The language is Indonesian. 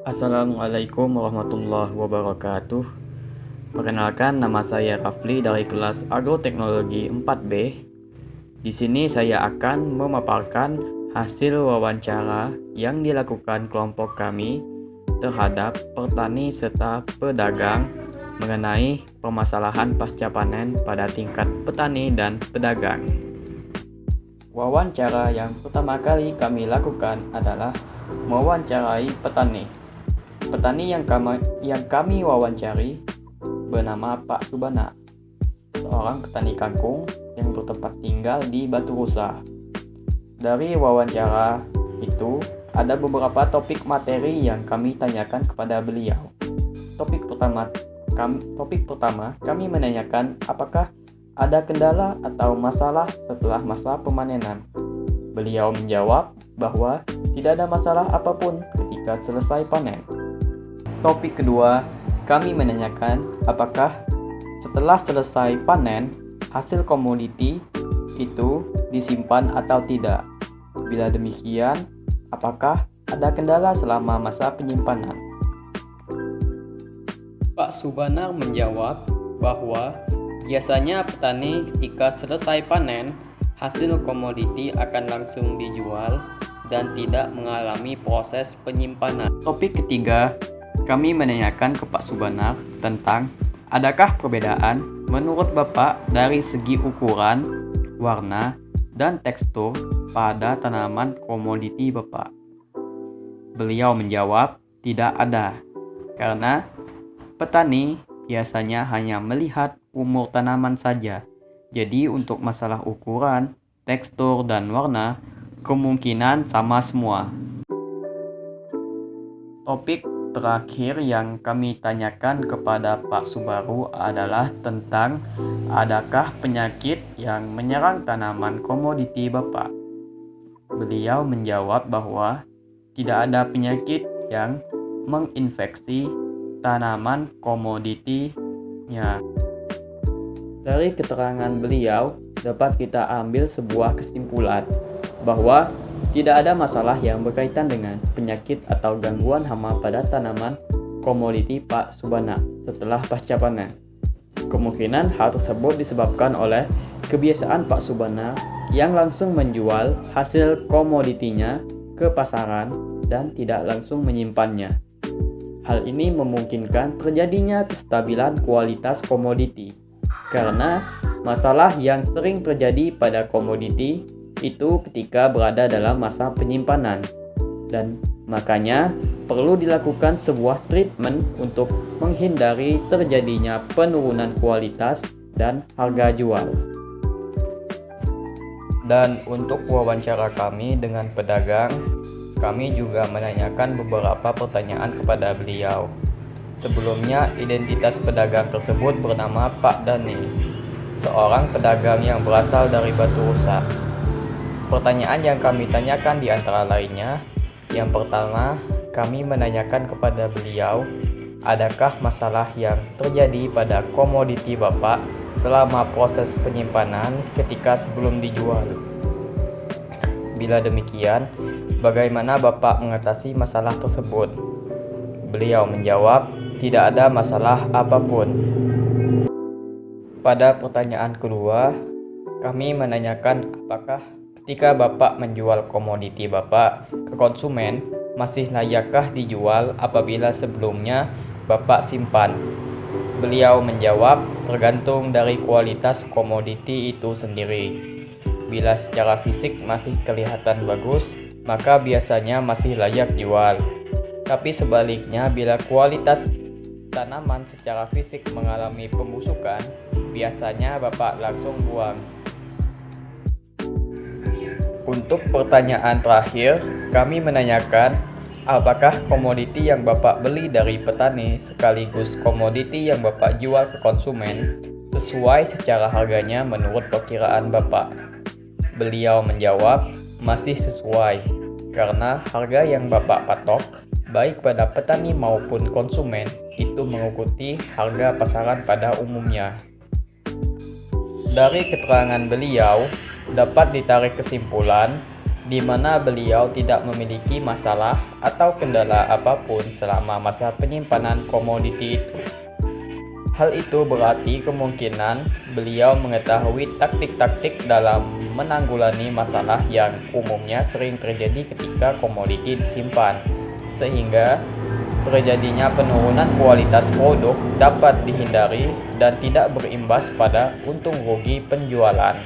Assalamualaikum warahmatullahi wabarakatuh. Perkenalkan, nama saya Rafli dari kelas Agroteknologi 4B. Di sini saya akan memaparkan hasil wawancara yang dilakukan kelompok kami terhadap petani serta pedagang mengenai permasalahan pasca panen pada tingkat petani dan pedagang. Wawancara yang pertama kali kami lakukan adalah mewawancarai petani. Petani yang kami wawancari bernama Pak Subana, seorang petani kangkung yang bertempat tinggal di Batu Rusa. Dari wawancara itu, ada beberapa topik materi yang kami tanyakan kepada beliau. Topik pertama, kami menanyakan apakah ada kendala atau masalah setelah masa pemanenan. Beliau menjawab bahwa tidak ada masalah apapun ketika selesai panen. Topik kedua, kami menanyakan apakah setelah selesai panen, hasil komoditi itu disimpan atau tidak. Bila demikian, apakah ada kendala selama masa penyimpanan? Pak Subana menjawab bahwa biasanya petani ketika selesai panen, hasil komoditi akan langsung dijual dan tidak mengalami proses penyimpanan. Topik ketiga, kami menanyakan ke Pak Subana tentang adakah perbedaan menurut Bapak dari segi ukuran, warna, dan tekstur pada tanaman komoditi Bapak. Beliau menjawab tidak ada, karena petani biasanya hanya melihat umur tanaman saja. Jadi untuk masalah ukuran, tekstur, dan warna kemungkinan sama semua. Topik terakhir yang kami tanyakan kepada Pak Subaru adalah tentang adakah penyakit yang menyerang tanaman komoditi Bapak. Beliau menjawab bahwa tidak ada penyakit yang menginfeksi tanaman komoditinya. Dari keterangan beliau dapat kita ambil sebuah kesimpulan bahwa tidak ada masalah yang berkaitan dengan penyakit atau gangguan hama pada tanaman komoditi Pak Subana setelah pasca panen. Kemungkinan hal tersebut disebabkan oleh kebiasaan Pak Subana yang langsung menjual hasil komoditinya ke pasaran dan tidak langsung menyimpannya. Hal ini memungkinkan terjadinya kestabilan kualitas komoditi, karena masalah yang sering terjadi pada komoditi itu ketika berada dalam masa penyimpanan, dan makanya perlu dilakukan sebuah treatment untuk menghindari terjadinya penurunan kualitas dan harga jual. Dan untuk wawancara kami dengan pedagang, kami juga menanyakan beberapa pertanyaan kepada beliau. Sebelumnya, identitas pedagang tersebut bernama Pak Dani, seorang pedagang yang berasal dari Batu Rusa. Pertanyaan yang kami tanyakan di antara lainnya, yang pertama, kami menanyakan kepada beliau, adakah masalah yang terjadi pada komoditi Bapak selama proses penyimpanan ketika sebelum dijual? Bila demikian, bagaimana Bapak mengatasi masalah tersebut? Beliau menjawab, tidak ada masalah apapun. Pada pertanyaan kedua, kami menanyakan apakah ketika Bapak menjual komoditi Bapak ke konsumen, masih layakkah dijual apabila sebelumnya Bapak simpan? Beliau menjawab, tergantung dari kualitas komoditi itu sendiri. Bila secara fisik masih kelihatan bagus, maka biasanya masih layak jual. Tapi sebaliknya, bila kualitas tanaman secara fisik mengalami pembusukan, biasanya Bapak langsung buang. Untuk pertanyaan terakhir, kami menanyakan apakah komoditi yang Bapak beli dari petani sekaligus komoditi yang Bapak jual ke konsumen sesuai secara harganya menurut perkiraan Bapak. Beliau menjawab, masih sesuai, karena harga yang Bapak patok, baik pada petani maupun konsumen, itu mengikuti harga pasaran pada umumnya. Dari keterangan beliau, dapat ditarik kesimpulan di mana beliau tidak memiliki masalah atau kendala apapun selama masa penyimpanan komoditi itu. Hal itu berarti kemungkinan beliau mengetahui taktik-taktik dalam menanggulangi masalah yang umumnya sering terjadi ketika komoditi disimpan, sehingga terjadinya penurunan kualitas produk dapat dihindari dan tidak berimbas pada untung rugi penjualan.